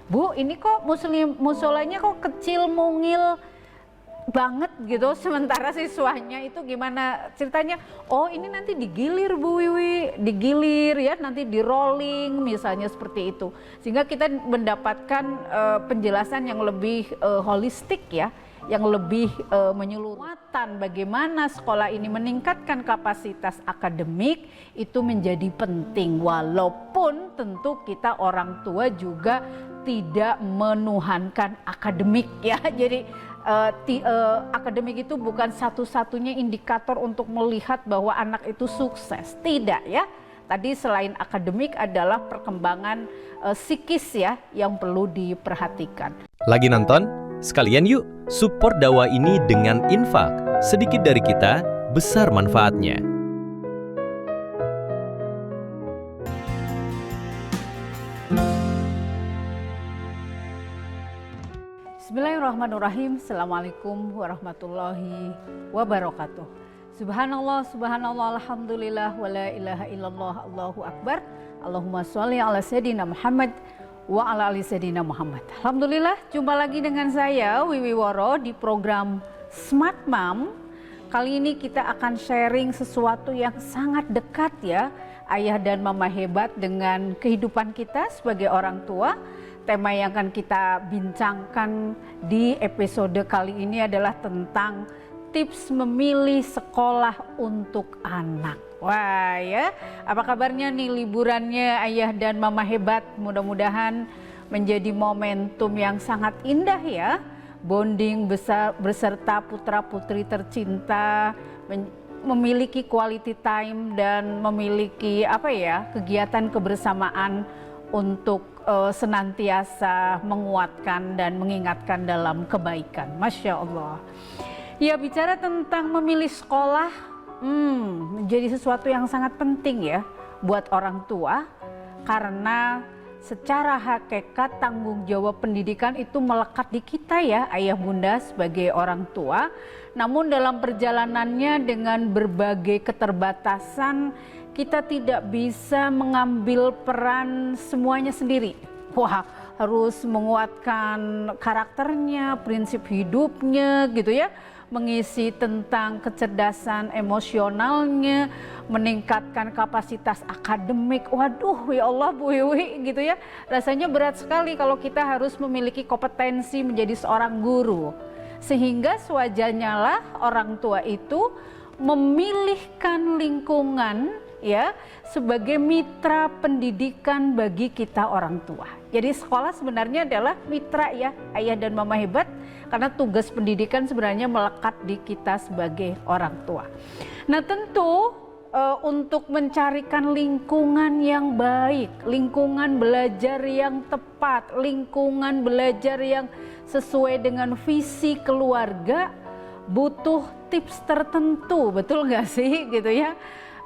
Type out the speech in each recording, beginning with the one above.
Bu, ini kok musolanya kok kecil mungil banget gitu, sementara siswanya itu gimana ceritanya? Oh, ini nanti digilir Bu Wiwi, digilir ya, nanti di rolling misalnya seperti itu, sehingga kita mendapatkan penjelasan yang lebih holistik ya, yang lebih menyeluruh. Bagaimana sekolah ini meningkatkan kapasitas akademik itu menjadi penting, walaupun tentu kita orang tua juga tidak menuhankan akademik ya. Jadi akademik itu bukan satu-satunya indikator untuk melihat bahwa anak itu sukses, tidak ya. Tadi selain akademik adalah perkembangan psikis ya yang perlu diperhatikan. Lagi nonton? Sekalian yuk support dakwah ini dengan infak. Sedikit dari kita, besar manfaatnya. Bismillahirrahmanirrahim. Assalamualaikum warahmatullahi wabarakatuh. Subhanallah, subhanallah, alhamdulillah, wa la ilaha illallah, Allahu akbar. Allahumma sholli ala sayyidina Muhammad wa ala ali sayyidina Muhammad. Alhamdulillah, jumpa lagi dengan saya Wiwi Woro di program Smart Mom. Kali ini kita akan sharing sesuatu yang sangat dekat ya, ayah dan mama hebat dengan kehidupan kita sebagai orang tua. Tema yang akan kita bincangkan di episode kali ini adalah tentang tips memilih sekolah untuk anak. Wah ya, apa kabarnya nih liburannya ayah dan mama hebat? Mudah-mudahan menjadi momentum yang sangat indah ya. Bonding beserta putra-putri tercinta, memiliki quality time dan memiliki kegiatan kebersamaan untuk senantiasa menguatkan dan mengingatkan dalam kebaikan. Masya Allah. Ya, bicara tentang memilih sekolah menjadi sesuatu yang sangat penting ya buat orang tua, karena secara hakikat tanggung jawab pendidikan itu melekat di kita ya ayah bunda sebagai orang tua. Namun dalam perjalanannya dengan berbagai keterbatasan, kita tidak bisa mengambil peran semuanya sendiri. Wah, harus menguatkan karakternya, prinsip hidupnya gitu ya, mengisi tentang kecerdasan emosionalnya, meningkatkan kapasitas akademik. Waduh, ya Allah Bu Wiwi gitu ya. Rasanya berat sekali kalau kita harus memiliki kompetensi menjadi seorang guru. Sehingga sewajarnya lah orang tua itu memilihkan lingkungan ya sebagai mitra pendidikan bagi kita orang tua. Jadi sekolah sebenarnya adalah mitra ya ayah dan mama hebat, karena tugas pendidikan sebenarnya melekat di kita sebagai orang tua. Nah tentu untuk mencarikan lingkungan yang baik, lingkungan belajar yang tepat, lingkungan belajar yang sesuai dengan visi keluarga, butuh tips tertentu, betul nggak sih gitu ya?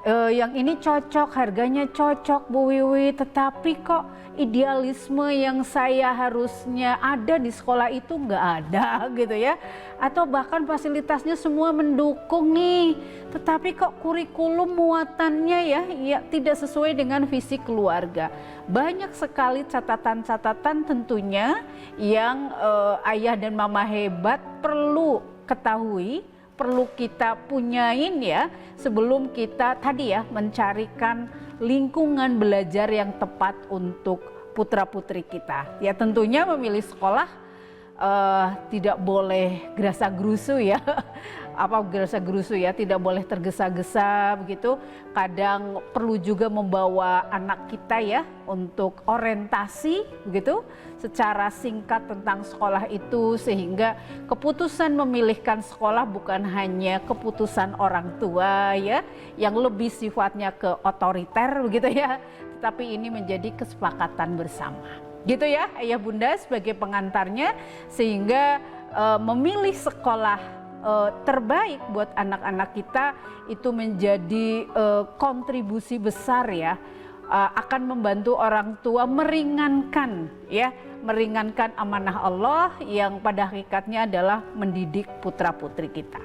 Yang ini cocok, harganya cocok Bu Wiwi, tetapi kok idealisme yang saya harusnya ada di sekolah itu nggak ada gitu ya. Atau bahkan fasilitasnya semua mendukung nih, tetapi kok kurikulum muatannya ya tidak sesuai dengan visi keluarga. Banyak sekali catatan-catatan tentunya yang ayah dan mama hebat perlu ketahui, perlu kita punyain ya sebelum kita tadi ya mencarikan lingkungan belajar yang tepat untuk putra-putri kita. Ya tentunya memilih sekolah tidak boleh gerasa-gerusu ya. Apa gerasa-gerusu ya, tidak boleh tergesa-gesa begitu. Kadang perlu juga membawa anak kita ya untuk orientasi begitu secara singkat tentang sekolah itu, sehingga keputusan memilihkan sekolah bukan hanya keputusan orang tua ya yang lebih sifatnya ke otoriter begitu ya, tetapi ini menjadi kesepakatan bersama. Gitu ya ayah bunda sebagai pengantarnya, sehingga memilih sekolah terbaik buat anak-anak kita itu menjadi kontribusi besar ya, akan membantu orang tua meringankan amanah Allah yang pada hakikatnya adalah mendidik putra-putri kita.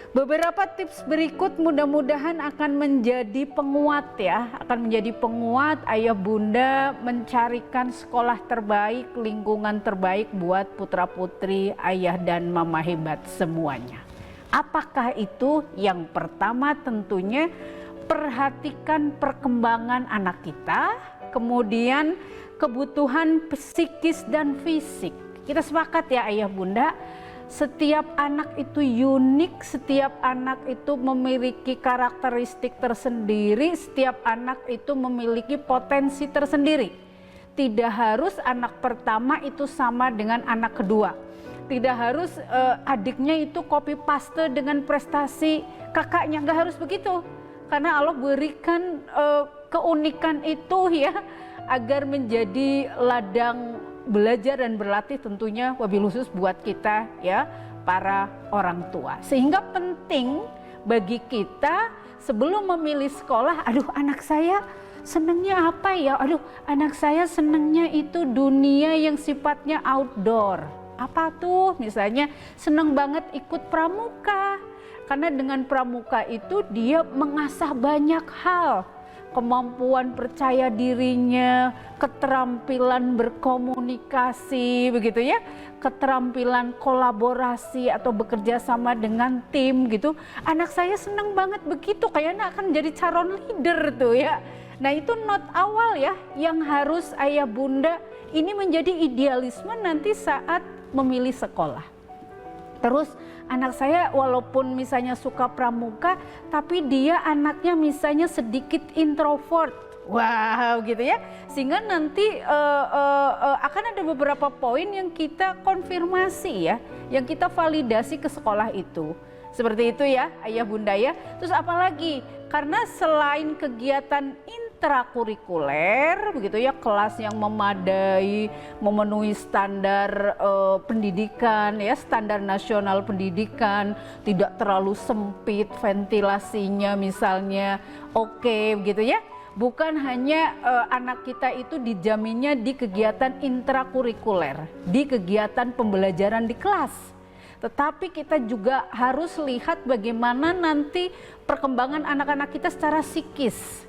Beberapa tips berikut mudah-mudahan akan menjadi penguat ya, akan menjadi penguat ayah bunda mencarikan sekolah terbaik, lingkungan terbaik buat putra-putri, ayah dan mama hebat semuanya. Apakah itu? Yang pertama tentunya perhatikan perkembangan anak kita, kemudian kebutuhan psikis dan fisik. Kita sepakat ya ayah bunda, setiap anak itu unik, setiap anak itu memiliki karakteristik tersendiri, setiap anak itu memiliki potensi tersendiri. Tidak harus anak pertama itu sama dengan anak kedua. Tidak harus adiknya itu copy paste dengan prestasi kakaknya, nggak harus begitu. Karena Allah berikan keunikan itu ya, agar menjadi ladang belajar dan berlatih tentunya wabil khusus buat kita ya para orang tua. Sehingga penting bagi kita sebelum memilih sekolah, aduh anak saya senangnya apa ya? Aduh anak saya senangnya itu dunia yang sifatnya outdoor. Apa tuh? Misalnya senang banget ikut pramuka. Karena dengan pramuka itu dia mengasah banyak hal. Kemampuan percaya dirinya, keterampilan berkomunikasi begitu ya, keterampilan kolaborasi atau bekerja sama dengan tim gitu. Anak saya senang banget begitu, kayaknya akan jadi calon leader tuh ya. Nah itu not awal ya, yang harus ayah bunda ini menjadi idealisme nanti saat memilih sekolah. Terus anak saya walaupun misalnya suka pramuka, tapi dia anaknya misalnya sedikit introvert. Wow gitu ya. Sehingga nanti akan ada beberapa poin yang kita konfirmasi ya, yang kita validasi ke sekolah itu. Seperti itu ya ayah bunda ya. Terus apalagi? Karena selain kegiatan intrakurikuler begitu ya, kelas yang memadai, memenuhi standar pendidikan ya, standar nasional pendidikan, tidak terlalu sempit ventilasinya misalnya, oke begitu ya. Bukan hanya anak kita itu dijaminnya di kegiatan intrakurikuler, di kegiatan pembelajaran di kelas, tetapi kita juga harus lihat bagaimana nanti perkembangan anak-anak kita secara psikis.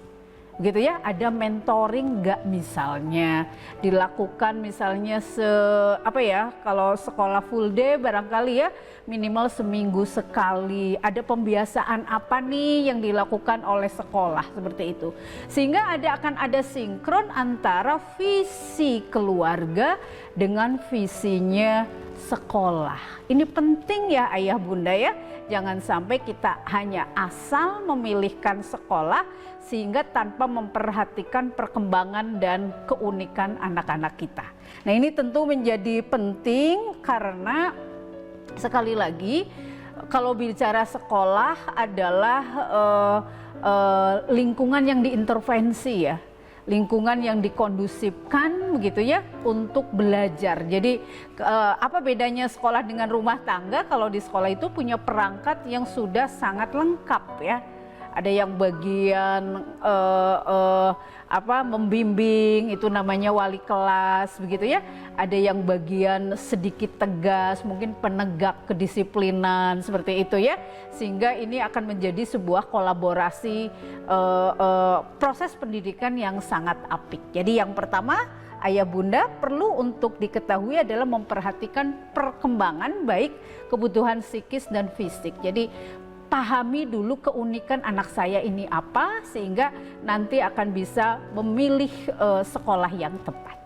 Gitu ya, ada mentoring nggak misalnya dilakukan misalnya kalau sekolah full day barangkali ya minimal seminggu sekali, ada pembiasaan apa nih yang dilakukan oleh sekolah seperti itu, sehingga akan ada sinkron antara visi keluarga dengan visinya sekolah. Ini penting ya ayah bunda ya, jangan sampai kita hanya asal memilihkan sekolah sehingga tanpa memperhatikan perkembangan dan keunikan anak-anak kita. Nah ini tentu menjadi penting karena sekali lagi kalau bicara sekolah adalah lingkungan yang diintervensi ya, lingkungan yang dikondusifkan begitu ya untuk belajar. Jadi apa bedanya sekolah dengan rumah tangga? Kalau di sekolah itu punya perangkat yang sudah sangat lengkap ya. Ada yang bagian membimbing, itu namanya wali kelas begitu ya. Ada yang bagian sedikit tegas, mungkin penegak kedisiplinan seperti itu ya. Sehingga ini akan menjadi sebuah kolaborasi proses pendidikan yang sangat apik. Jadi yang pertama ayah bunda perlu untuk diketahui adalah memperhatikan perkembangan baik kebutuhan psikis dan fisik. Jadi pahami dulu keunikan anak saya ini apa sehingga nanti akan bisa memilih sekolah yang tepat.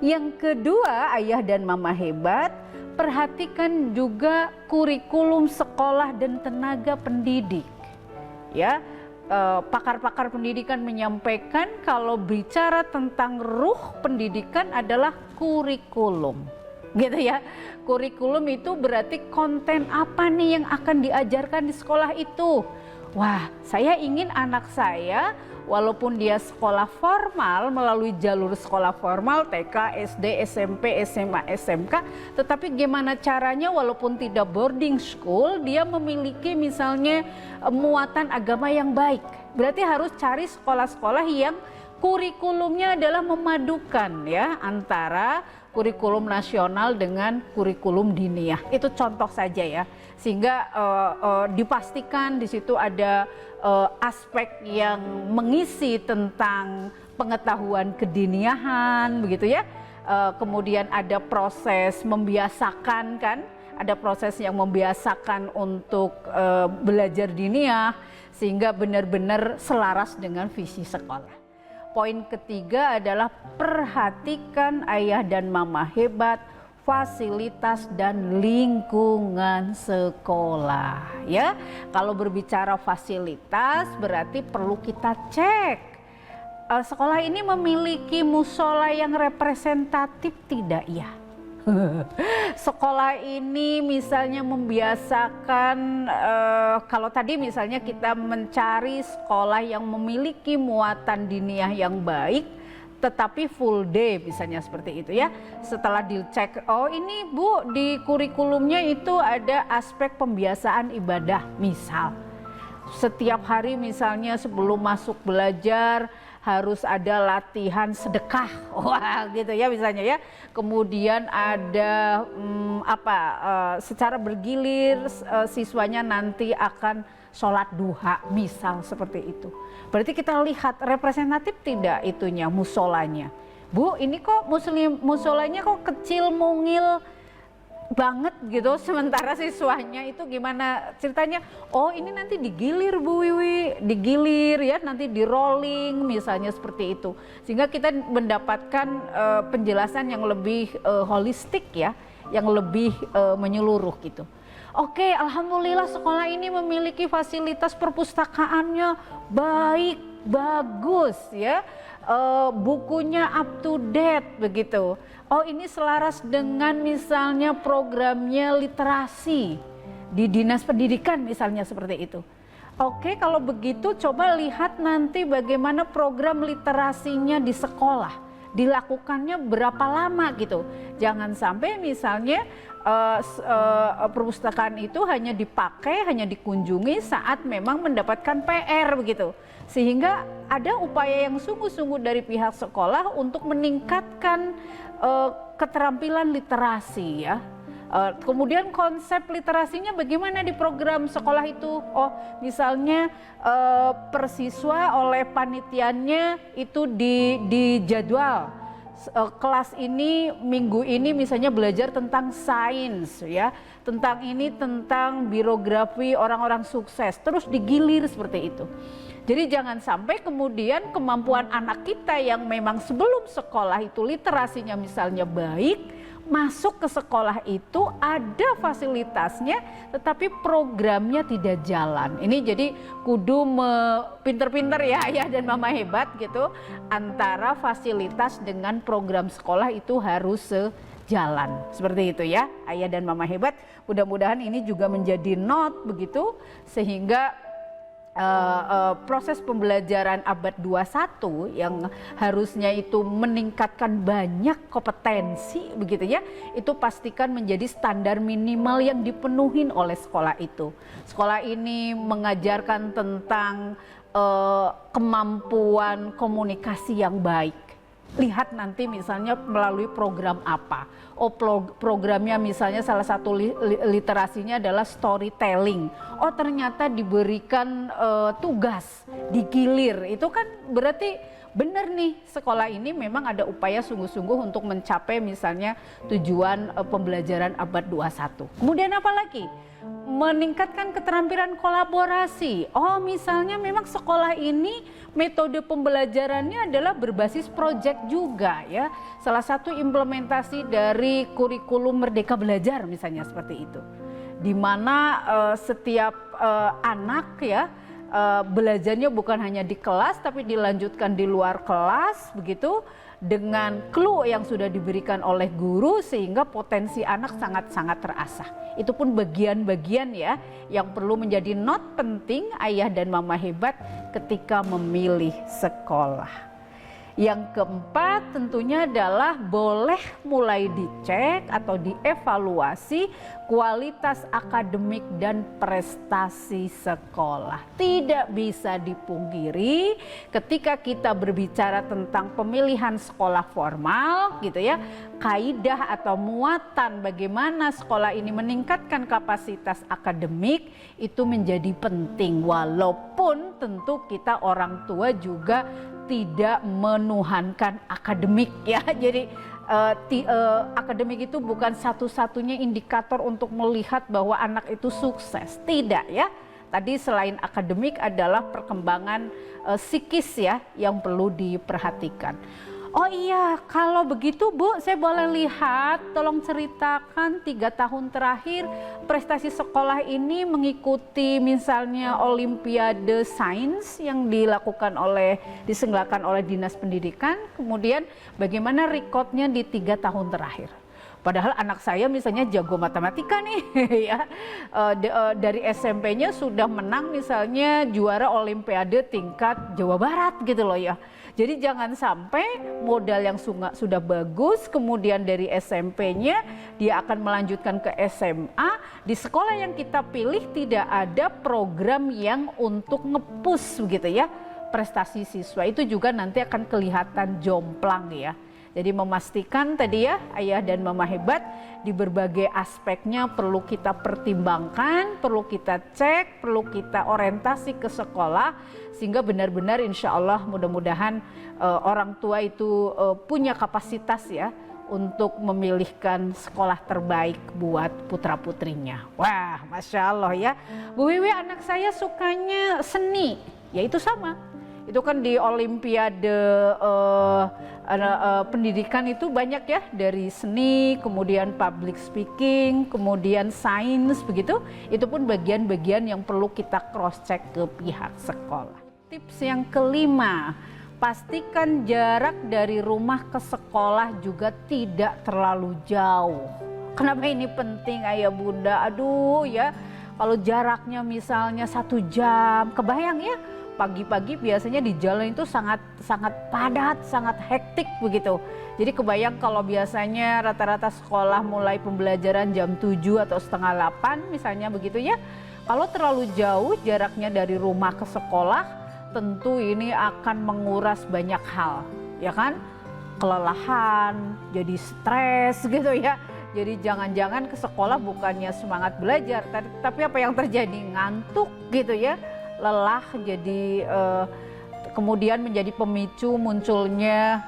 Yang kedua ayah dan mama hebat, perhatikan juga kurikulum sekolah dan tenaga pendidik. Ya, pakar-pakar pendidikan menyampaikan kalau bicara tentang ruh pendidikan adalah kurikulum. Gitu ya, kurikulum itu berarti konten apa nih yang akan diajarkan di sekolah itu. Wah, saya ingin anak saya walaupun dia sekolah formal melalui jalur sekolah formal TK, SD, SMP, SMA, SMK, tetapi gimana caranya walaupun tidak boarding school dia memiliki misalnya muatan agama yang baik. Berarti harus cari sekolah-sekolah yang kurikulumnya adalah memadukan ya antara kurikulum nasional dengan kurikulum diniyah. Itu contoh saja ya, sehingga dipastikan di situ ada aspek yang mengisi tentang pengetahuan kediniahan begitu ya. Kemudian ada proses membiasakan kan, ada proses yang membiasakan untuk belajar diniyah sehingga benar-benar selaras dengan visi sekolah. Poin ketiga adalah perhatikan ayah dan mama hebat, fasilitas dan lingkungan sekolah ya. Kalau berbicara fasilitas berarti perlu kita cek sekolah ini memiliki musola yang representatif tidak ya. Sekolah ini misalnya membiasakan kalau tadi misalnya kita mencari sekolah yang memiliki muatan diniyah yang baik tetapi full day misalnya seperti itu ya. Setelah dicek, oh ini Bu di kurikulumnya itu ada aspek pembiasaan ibadah misal. Setiap hari misalnya sebelum masuk belajar harus ada latihan sedekah, wah gitu ya misalnya ya. Kemudian ada secara bergilir siswanya nanti akan sholat duha, misal seperti itu. Berarti kita lihat representatif tidak itunya musolanya. Bu, ini kok musolanya kok kecil mungil banget gitu, sementara siswanya itu gimana ceritanya? Oh ini nanti digilir Bu Wiwi, digilir ya, nanti di rolling misalnya seperti itu, sehingga kita mendapatkan penjelasan yang lebih holistik ya, yang lebih menyeluruh gitu. Oke, alhamdulillah sekolah ini memiliki fasilitas perpustakaannya baik, bagus ya, bukunya up to date begitu. Oh ini selaras dengan misalnya programnya literasi di dinas pendidikan misalnya seperti itu. Oke, kalau begitu coba lihat nanti bagaimana program literasinya di sekolah, dilakukannya berapa lama gitu. Jangan sampai misalnya perpustakaan itu hanya dipakai, hanya dikunjungi saat memang mendapatkan PR begitu. Sehingga ada upaya yang sungguh-sungguh dari pihak sekolah untuk meningkatkan keterampilan literasi ya. Kemudian konsep literasinya bagaimana di program sekolah itu? Oh misalnya per siswa oleh panitiannya itu di jadwal. Kelas ini minggu ini misalnya belajar tentang sains ya, tentang biografi orang-orang sukses, terus digilir seperti itu. Jadi jangan sampai kemudian kemampuan anak kita yang memang sebelum sekolah itu literasinya misalnya baik, masuk ke sekolah itu ada fasilitasnya tetapi programnya tidak jalan. Ini jadi kudu pinter-pinter ya ayah dan mama hebat gitu, antara fasilitas dengan program sekolah itu harus sejalan. Seperti itu ya ayah dan mama hebat, mudah-mudahan ini juga menjadi note begitu sehingga proses pembelajaran abad 21 yang harusnya itu meningkatkan banyak kompetensi begitu ya, itu pastikan menjadi standar minimal yang dipenuhi oleh sekolah itu. Sekolah ini mengajarkan tentang kemampuan komunikasi yang baik. Lihat nanti misalnya melalui program apa. Oh programnya misalnya salah satu literasinya adalah storytelling. Oh ternyata diberikan tugas, digilir. Itu kan berarti benar nih sekolah ini memang ada upaya sungguh-sungguh untuk mencapai misalnya tujuan pembelajaran abad 21. Kemudian apa lagi? Meningkatkan keterampilan kolaborasi. Oh misalnya memang sekolah ini metode pembelajarannya adalah berbasis proyek juga ya. Salah satu implementasi dari kurikulum Merdeka Belajar misalnya seperti itu. Di mana setiap anak ya belajarnya bukan hanya di kelas tapi dilanjutkan di luar kelas begitu, dengan clue yang sudah diberikan oleh guru sehingga potensi anak sangat-sangat terasah. Itu pun bagian-bagian ya yang perlu menjadi note penting ayah dan mama hebat ketika memilih sekolah. Yang keempat tentunya adalah boleh mulai dicek atau dievaluasi kualitas akademik dan prestasi sekolah. Tidak bisa dipungkiri ketika kita berbicara tentang pemilihan sekolah formal gitu ya, kaidah atau muatan bagaimana sekolah ini meningkatkan kapasitas akademik itu menjadi penting, walaupun tentu kita orang tua juga tidak menuhankan akademik ya. Jadi akademik itu bukan satu-satunya indikator untuk melihat bahwa anak itu sukses, tidak ya. Tadi selain akademik adalah perkembangan psikis ya yang perlu diperhatikan. Oh iya, kalau begitu Bu, saya boleh lihat, tolong ceritakan 3 tahun terakhir prestasi sekolah ini mengikuti misalnya Olimpiade Sains yang diselenggarakan oleh Dinas Pendidikan, kemudian bagaimana rekodnya di 3 tahun terakhir. Padahal anak saya misalnya jago matematika nih ya, dari SMP-nya sudah menang misalnya juara Olimpiade tingkat Jawa Barat gitu loh ya. Jadi jangan sampai modal yang sudah bagus, kemudian dari SMP-nya dia akan melanjutkan ke SMA, di sekolah yang kita pilih tidak ada program yang untuk nge-push gitu ya prestasi siswa, itu juga nanti akan kelihatan jomplang ya. Jadi memastikan tadi ya, ayah dan mama hebat di berbagai aspeknya perlu kita pertimbangkan, perlu kita cek, perlu kita orientasi ke sekolah sehingga benar-benar insya Allah mudah-mudahan orang tua itu punya kapasitas ya untuk memilihkan sekolah terbaik buat putra-putrinya. Wah, Masya Allah ya. Bu Wiwi, anak saya sukanya seni, ya itu sama. Itu kan di Olimpiade pendidikan itu banyak ya, dari seni, kemudian public speaking, kemudian sains begitu. Itu pun bagian-bagian yang perlu kita cross check ke pihak sekolah. Tips yang kelima, pastikan jarak dari rumah ke sekolah juga tidak terlalu jauh. Kenapa ini penting ayah bunda? Aduh ya, kalau jaraknya misalnya 1 jam, kebayang ya, pagi-pagi biasanya di jalan itu sangat padat, sangat hektik begitu. Jadi kebayang kalau biasanya rata-rata sekolah mulai pembelajaran jam 7 atau setengah 8 misalnya begitu ya. Kalau terlalu jauh jaraknya dari rumah ke sekolah, tentu ini akan menguras banyak hal, ya kan? Kelelahan, jadi stres gitu ya. Jadi jangan-jangan ke sekolah bukannya semangat belajar, tapi apa yang terjadi? Ngantuk gitu ya. Lelah, jadi kemudian menjadi pemicu munculnya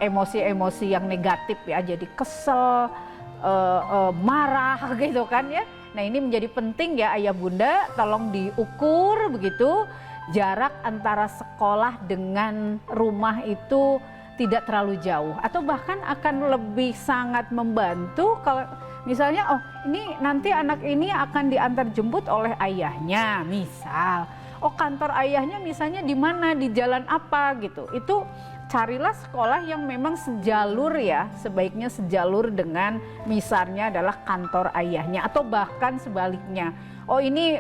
emosi-emosi yang negatif ya, jadi kesel, marah gitu kan ya. Nah ini menjadi penting ya ayah bunda, tolong diukur begitu jarak antara sekolah dengan rumah itu tidak terlalu jauh, atau bahkan akan lebih sangat membantu kalau misalnya, oh ini nanti anak ini akan diantar jemput oleh ayahnya, misal. Oh kantor ayahnya misalnya di mana, di jalan apa gitu. Itu carilah sekolah yang memang sejalur ya, sebaiknya sejalur dengan misalnya adalah kantor ayahnya, atau bahkan sebaliknya. Oh ini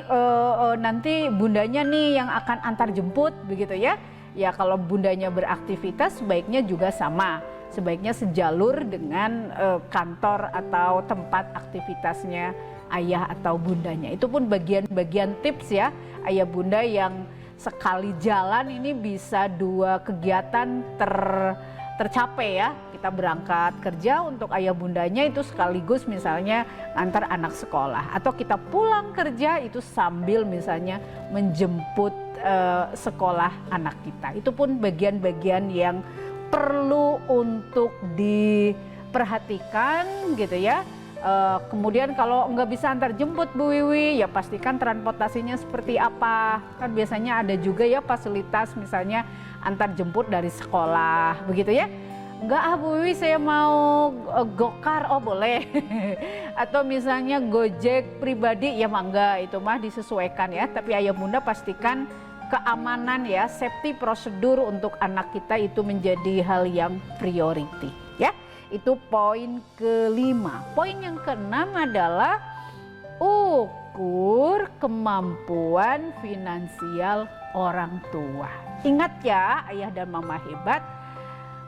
nanti bundanya nih yang akan antar jemput begitu ya. Ya kalau bundanya beraktivitas sebaiknya juga sama. Sebaiknya sejalur dengan kantor atau tempat aktivitasnya ayah atau bundanya. Itu pun bagian-bagian tips ya ayah bunda yang sekali jalan ini bisa 2 kegiatan tercapai ya. Kita berangkat kerja untuk ayah bundanya itu sekaligus misalnya antar anak sekolah. Atau kita pulang kerja itu sambil misalnya menjemput sekolah anak kita. Itu pun bagian-bagian yang perlu untuk diperhatikan gitu ya. Kemudian kalau nggak bisa antar jemput Bu Wiwi, ya pastikan transportasinya seperti apa. Kan biasanya ada juga ya fasilitas misalnya antar jemput dari sekolah begitu ya. Enggak Bu Wiwi, saya mau gokar, oh boleh. Atau misalnya Gojek pribadi, ya mangga, itu mah disesuaikan ya. Tapi ayah bunda pastikan keamanan ya, safety prosedur untuk anak kita itu menjadi hal yang priority ya. Itu poin kelima. Poin yang keenam adalah ukur kemampuan finansial orang tua. Ingat ya ayah dan mama hebat,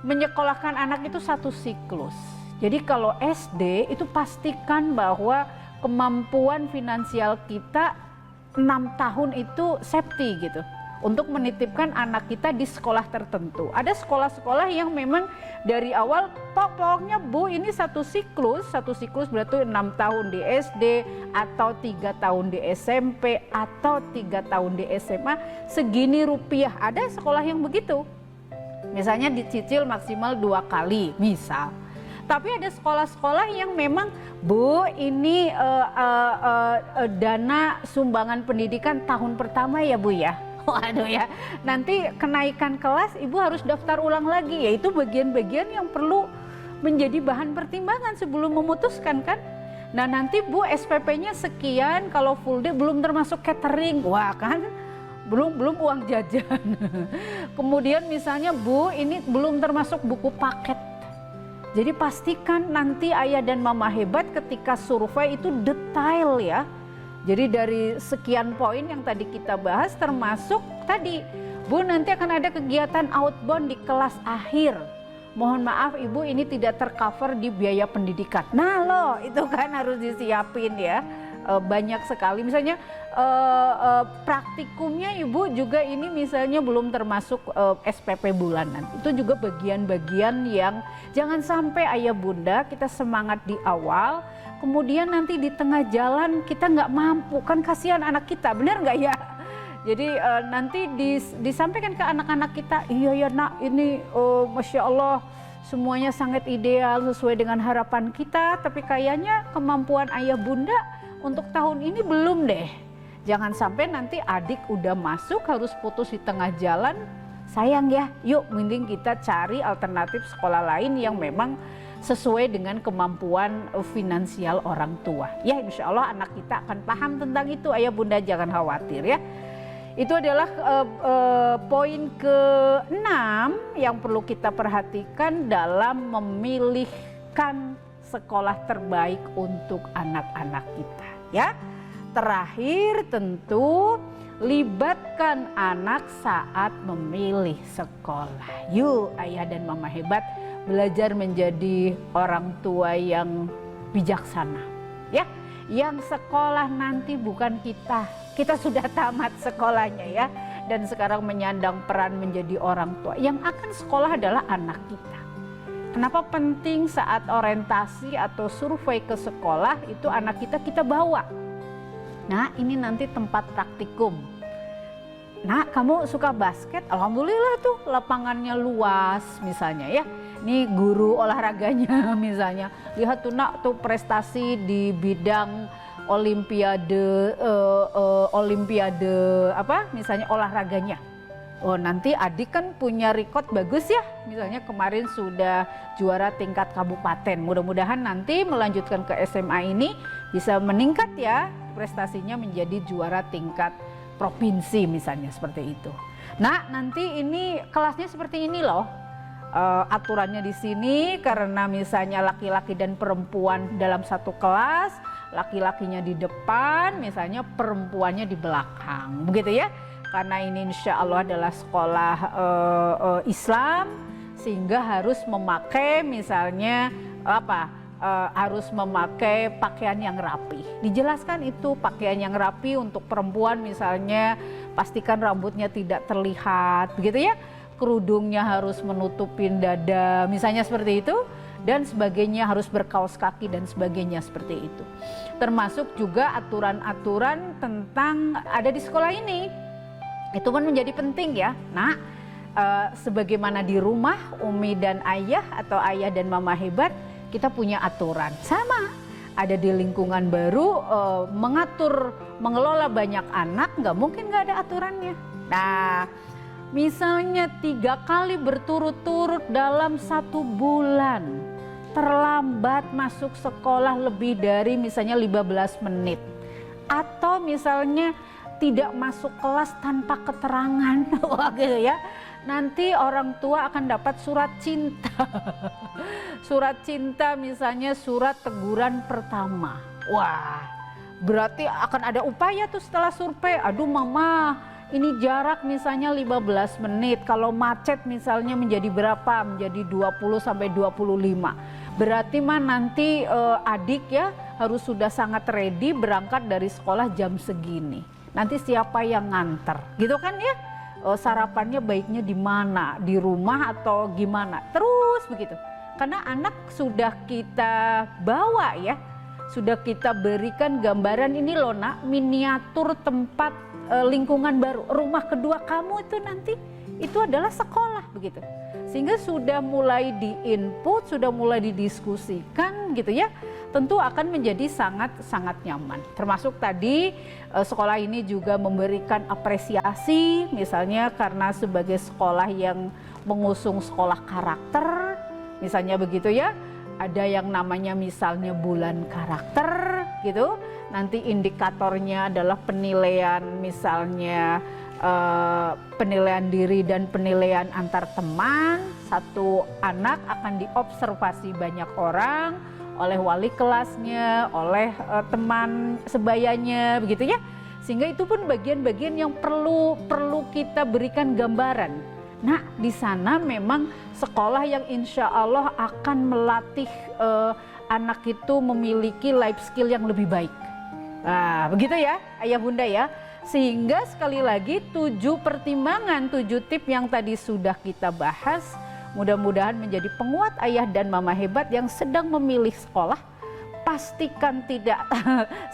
menyekolahkan anak itu satu siklus. Jadi kalau SD itu pastikan bahwa kemampuan finansial kita 6 tahun itu safety gitu. Untuk menitipkan anak kita di sekolah tertentu. Ada sekolah-sekolah yang memang dari awal pokoknya Bu ini satu siklus berarti 6 tahun di SD atau 3 tahun di SMP atau 3 tahun di SMA segini rupiah. Ada sekolah yang begitu. Misalnya dicicil maksimal 2 kali misal. Tapi ada sekolah-sekolah yang memang Bu ini dana sumbangan pendidikan tahun pertama ya Bu ya. Waduh ya, nanti kenaikan kelas ibu harus daftar ulang lagi, yaitu bagian-bagian yang perlu menjadi bahan pertimbangan sebelum memutuskan kan. Nah nanti Bu SPP-nya sekian, kalau full day belum termasuk catering, wah kan, belum uang jajan. Kemudian misalnya Bu ini belum termasuk buku paket. Jadi pastikan nanti ayah dan mama hebat ketika survei itu detail ya. Jadi dari sekian poin yang tadi kita bahas termasuk tadi, Bu nanti akan ada kegiatan outbound di kelas akhir. Mohon maaf Ibu ini tidak tercover di biaya pendidikan. Nah loh itu kan harus disiapin ya. Banyak sekali misalnya praktikumnya Ibu juga ini misalnya belum termasuk SPP bulanan. Itu juga bagian-bagian yang jangan sampai ayah bunda kita semangat di awal. Kemudian nanti di tengah jalan kita nggak mampu, kan kasihan anak kita, benar nggak ya? Jadi nanti disampaikan ke anak-anak kita, iya ya nak ini Masya Allah semuanya sangat ideal sesuai dengan harapan kita, tapi kayaknya kemampuan ayah bunda untuk tahun ini belum deh. Jangan sampai nanti adik udah masuk harus putus di tengah jalan, sayang ya, yuk mending kita cari alternatif sekolah lain yang memang sesuai dengan kemampuan finansial orang tua. Ya insya Allah anak kita akan paham tentang itu, ayah bunda jangan khawatir ya. Itu adalah poin ke-6 yang perlu kita perhatikan dalam memilihkan sekolah terbaik untuk anak-anak kita ya. Terakhir tentu libatkan anak saat memilih sekolah. Yuk ayah dan mama hebat belajar menjadi orang tua yang bijaksana ya. Yang sekolah nanti bukan kita sudah tamat sekolahnya ya, dan sekarang menyandang peran menjadi orang tua. Yang akan sekolah adalah anak kita. Kenapa penting saat orientasi atau survei ke sekolah itu anak kita bawa. Nah ini nanti tempat praktikum. Nah kamu suka basket, alhamdulillah tuh lapangannya luas misalnya ya. Ini guru olahraganya misalnya, lihat tuh nak tuh prestasi di bidang olimpiade apa misalnya olahraganya. Oh nanti adik kan punya record bagus ya, misalnya kemarin sudah juara tingkat kabupaten. Mudah-mudahan nanti melanjutkan ke SMA ini bisa meningkat ya prestasinya menjadi juara tingkat provinsi misalnya seperti itu. Nah nanti ini kelasnya seperti ini loh. Aturannya di sini karena misalnya laki-laki dan perempuan dalam satu kelas, laki-lakinya di depan, misalnya perempuannya di belakang, begitu ya. Karena ini insya Allah adalah sekolah Islam, sehingga harus memakai misalnya harus memakai pakaian yang rapi. Dijelaskan itu pakaian yang rapi untuk perempuan misalnya pastikan rambutnya tidak terlihat, begitu ya. Kerudungnya harus menutupin dada, misalnya seperti itu, dan sebagainya harus berkaos kaki dan sebagainya seperti itu. Termasuk juga aturan-aturan tentang ada di sekolah ini, itu pun menjadi penting ya. Nah, sebagaimana di rumah Umi dan ayah atau ayah dan mama hebat, kita punya aturan sama. Ada di lingkungan baru mengelola banyak anak, nggak mungkin nggak ada aturannya. Nah. Misalnya 3 kali berturut-turut dalam 1 bulan terlambat masuk sekolah lebih dari misalnya 15 menit. Atau misalnya tidak masuk kelas tanpa keterangan. Wah gitu ya. Nanti orang tua akan dapat surat cinta. Surat cinta misalnya surat teguran pertama. Wah berarti akan ada upaya tuh setelah survei. Aduh mama ini jarak misalnya 15 menit, kalau macet misalnya menjadi berapa? Menjadi 20 sampai 25. Berarti mah nanti adik ya harus sudah sangat ready berangkat dari sekolah jam segini. Nanti siapa yang nganter, gitu kan ya? Sarapannya baiknya di mana? Di rumah atau gimana? Terus begitu. Karena anak sudah kita bawa ya, sudah kita berikan gambaran ini loh nak, miniatur tempat lingkungan baru. Rumah kedua kamu itu nanti itu adalah sekolah begitu. Sehingga sudah mulai di-input, sudah mulai didiskusikan gitu ya. Tentu akan menjadi sangat nyaman. Termasuk tadi sekolah ini juga memberikan apresiasi misalnya karena sebagai sekolah yang mengusung sekolah karakter, misalnya begitu ya. Ada yang namanya misalnya bulan karakter gitu. Nanti indikatornya adalah penilaian misalnya penilaian diri dan penilaian antar teman. Satu anak akan diobservasi banyak orang, oleh wali kelasnya, oleh teman sebayanya, begitu ya. Sehingga itu pun bagian-bagian yang perlu kita berikan gambaran. Nah, di sana memang sekolah yang insya Allah akan melatih anak itu memiliki life skill yang lebih baik. Nah, begitu ya, ayah bunda ya. Sehingga sekali lagi 7 pertimbangan, 7 tip yang tadi sudah kita bahas, mudah-mudahan menjadi penguat ayah dan mama hebat yang sedang memilih sekolah. Pastikan tidak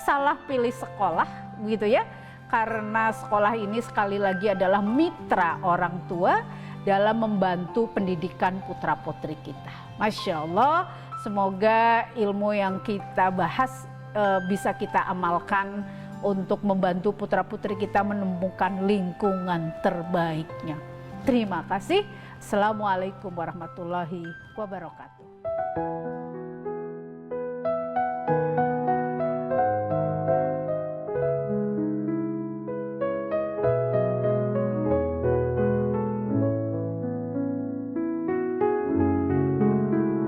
salah pilih sekolah, begitu ya. Karena sekolah ini sekali lagi adalah mitra orang tua dalam membantu pendidikan putra-putri kita. Masya Allah, semoga ilmu yang kita bahas bisa kita amalkan untuk membantu putra-putri kita menemukan lingkungan terbaiknya. Terima kasih. Assalamualaikum warahmatullahi wabarakatuh.